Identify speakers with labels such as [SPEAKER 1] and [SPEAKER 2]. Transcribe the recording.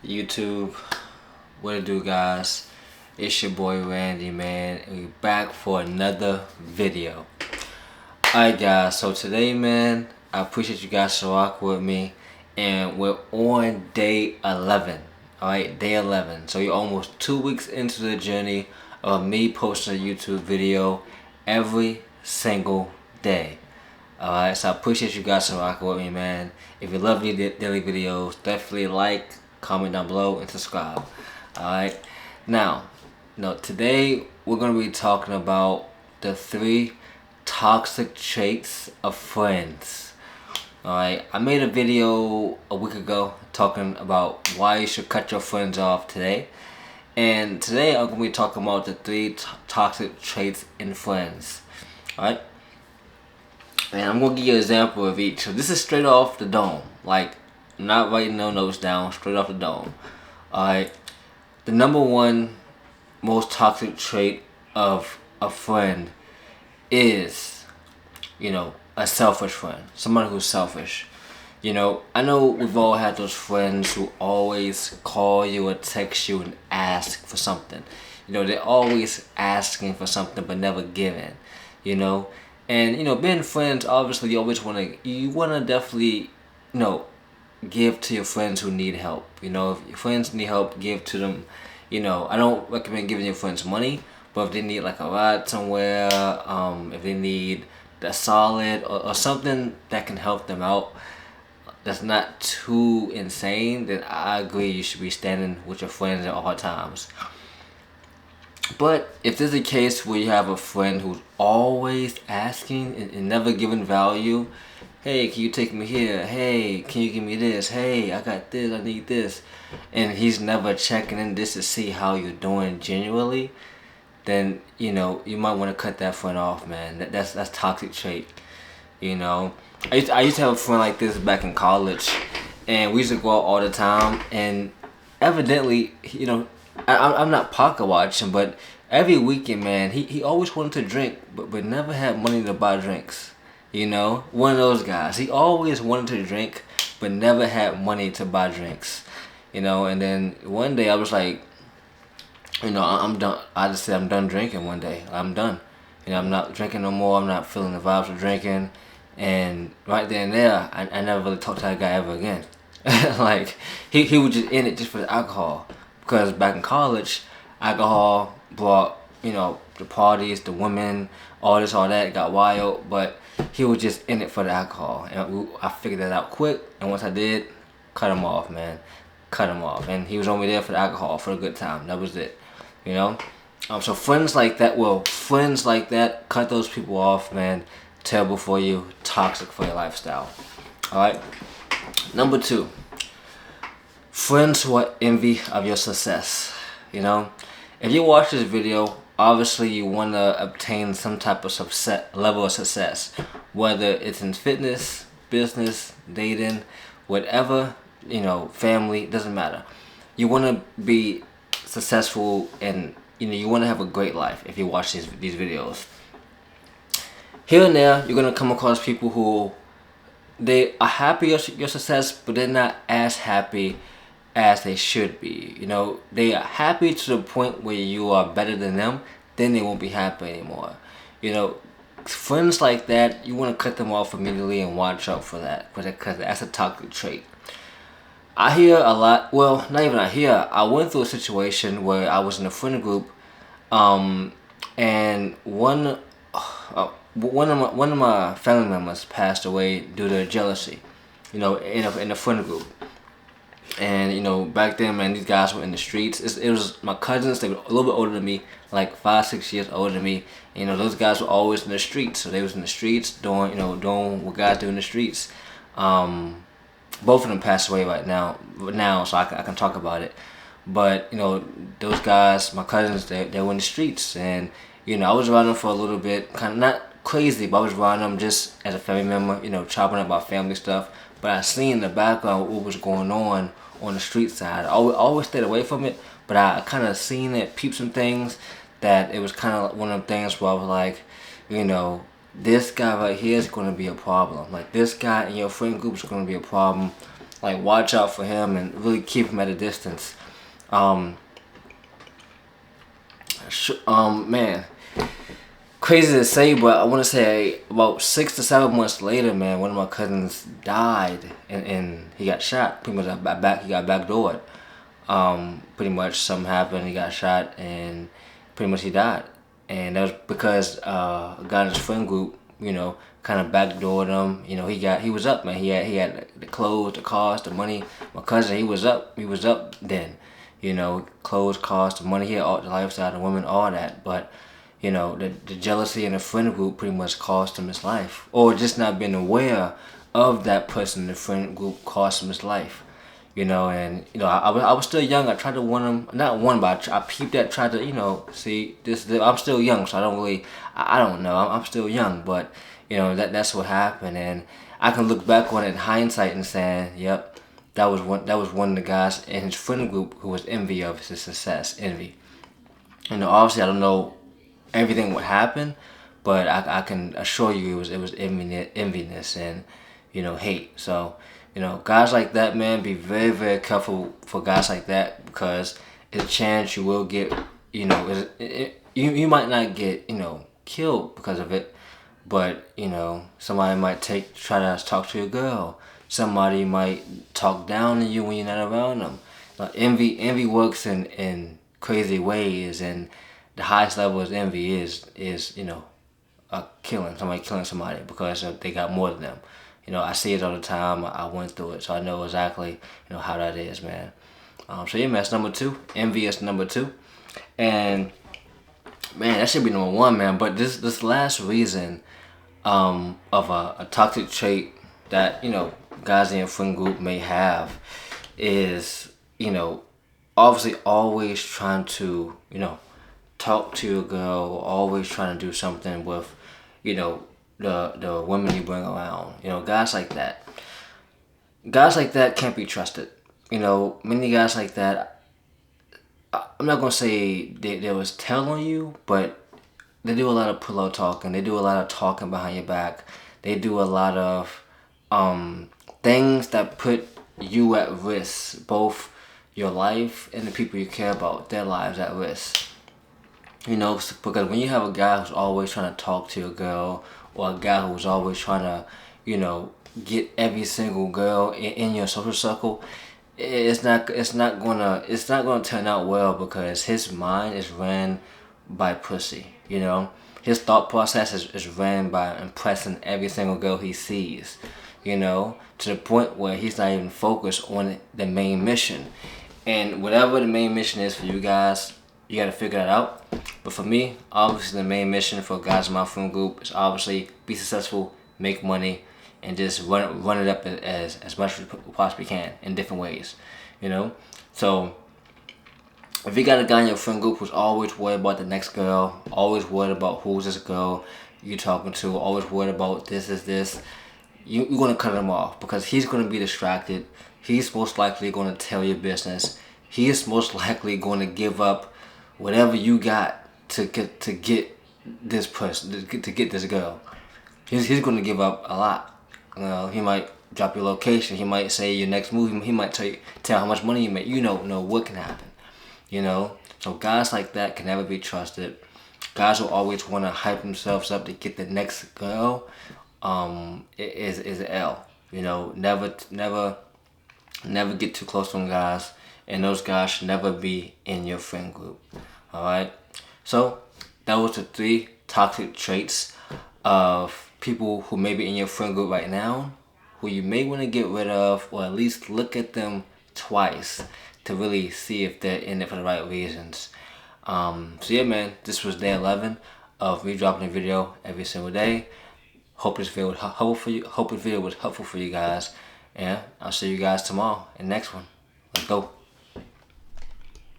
[SPEAKER 1] YouTube, what it do, guys? It's your boy Randy, man, and we back for another video. Alright guys, so today, man, I appreciate you guys to rock with me, and we're on day 11. Alright, day 11. So you're almost 2 weeks into the journey of me posting a YouTube video every single day. Alright, so I appreciate you guys for rocking with me, man. If you love these daily videos, definitely like, comment down below, and subscribe. Alright, now, today we're going to be talking about the 3 toxic traits of friends. Alright, I made a video a week ago talking about why you should cut your friends off today. And today I'm going to be talking about the 3 toxic traits in friends. Alright? And I'm going to give you an example of each. So this is straight off the dome. Like, I'm not writing no notes down, straight off the dome. Alright? The number 1 most toxic trait of a friend is, a selfish friend. Somebody who's selfish. I know we've all had those friends who always call you or text you and ask for something. They're always asking for something but never giving. And being friends, obviously you always wanna definitely, give to your friends who need help. If your friends need help, give to them. I don't recommend giving your friends money, but if they need like a ride somewhere, if they need a solid or something that can help them out, that's not too insane, then I agree you should be standing with your friends at all times. But if there's a case where you have a friend who's always asking and never giving value, hey, can you take me here? Hey, can you give me this? Hey, I got this, I need this. And he's never checking in just to see how you're doing genuinely, then, you might want to cut that friend off, man. That's toxic trait, I used to have a friend like this back in college, and we used to go out all the time, and evidently, I'm not pocket watching, but every weekend, man, he always wanted to drink, but never had money to buy drinks. One of those guys. He always wanted to drink, but never had money to buy drinks. And then one day I was like, I'm done. I just said I'm done drinking one day. I'm done. I'm not drinking no more. I'm not feeling the vibes of drinking. And right then and there, I never really talked to that guy ever again. Like, he was just in it just for the alcohol. Because back in college, alcohol brought, the parties, the women, all this, all that, got wild. But he was just in it for the alcohol. And I figured that out quick. And once I did, cut him off, man. Cut him off. And he was only there for the alcohol, for a good time. That was it. So friends like that, cut those people off, man. Terrible for you, toxic for your lifestyle. Alright? Number 2, friends who are envy of your success. If you watch this video, obviously you want to obtain some type of level of success, whether it's in fitness, business, dating, whatever, family, doesn't matter. You want to be successful, and you want to have a great life if you watch these videos. Here and there, you're going to come across people who, they are happy of your success, but they're not as happy as they should be. They are happy to the point where you are better than them, then they won't be happy anymore. Friends like that, you want to cut them off immediately and watch out for that, because that's a toxic trait. I hear a lot, well, not even I hear, I went through a situation where I was in a friend group, and one of my family members passed away due to jealousy, in a friend group. And back then, man, these guys were in the streets. It was my cousins. They were a little bit older than me, like 5-6 years older than me. Those guys were always in the streets. So they was in the streets doing what guys do in the streets. Both of them passed away right now, so I can talk about it. But those guys, my cousins, they were in the streets, and I was around them for a little bit, kind of not crazy, but I was around them just as a family member, chopping up about family stuff. But I seen in the background what was going on the street side. I always stayed away from it, but I kind of seen it, peeped some things that it was kind of one of the things where I was like, this guy right here is going to be a problem. Like, this guy in your friend group is going to be a problem like watch out for him and really keep him at a distance. Man, crazy to say, but I want to say about 6 to 7 months later, man, one of my cousins died, and he got shot. Pretty much, he got backdoored. Pretty much something happened. He got shot, and pretty much he died. And that was because a guy in his friend group, kind of backdoored him. He was up, man. He had the clothes, the cars, the money. My cousin, he was up then. Clothes, cars, the money. He had all the lifestyle, the women, all that. But the jealousy in the friend group pretty much cost him his life, or just not being aware of that person in the friend group cost him his life. And I was still young. I tried to warn him, not warn, but I peeped that, tried to, see this. I'm still young, so I don't really, I don't know. I'm still young, but that's what happened, and I can look back on it in hindsight and saying, yep, that was one of the guys in his friend group who was envy of his success, envy. Obviously I don't know everything would happen, but I can assure you it was enviness and hate. So guys like that, man, be very, very careful for guys like that, because it's a chance you will get you might not get killed because of it, but somebody might try to talk to your girl. Somebody might talk down to you when you're not around them. Envy works in crazy ways, and the highest level of envy is somebody killing somebody because they got more than them. I see it all the time. I went through it, so I know exactly how that is, man. So yeah, man, that's number 2. Envy is number 2, and man, that should be number 1, man. But this last reason of a toxic trait that guys in your friend group may have is obviously always trying to talk to your girl, always trying to do something with the women you bring around. Guys like that can't be trusted. Many guys like that, I'm not gonna say they was telling you, but they do a lot of pillow talking. They do a lot of talking behind your back. They do a lot of things that put you at risk, both your life and the people you care about, their lives at risk. Because when you have a guy who's always trying to talk to your girl, or a guy who's always trying to, get every single girl in your social circle, it's not gonna turn out well, because his mind is ran by pussy. His thought process is ran by impressing every single girl he sees. To the point where he's not even focused on the main mission. And whatever the main mission is for you guys, you gotta figure that out. But for me, obviously the main mission for guys in my friend group is obviously be successful, make money, and just run it up as much as we possibly can in different ways. So if you got a guy in your friend group who's always worried about the next girl, always worried about who's this girl you talking to, always worried about this, you're gonna cut him off, because he's gonna be distracted. He's most likely gonna tell your business. He is most likely going to give up whatever you got to get this person, to get this girl. He's going to give up a lot. He might drop your location. He might say your next move. He might tell how much money you make. You don't know what can happen. So guys like that can never be trusted. Guys will always want to hype themselves up to get the next girl. Is an L. Never get too close to them guys. And those guys should never be in your friend group. Alright? So, that was the 3 toxic traits of people who may be in your friend group right now, who you may want to get rid of, or at least look at them twice to really see if they're in it for the right reasons. So yeah, man, this was day 11 of me dropping a video every single day. Hope this video was helpful for you. Hope this video was helpful for you guys. And I'll see you guys tomorrow in the next one. Let's go.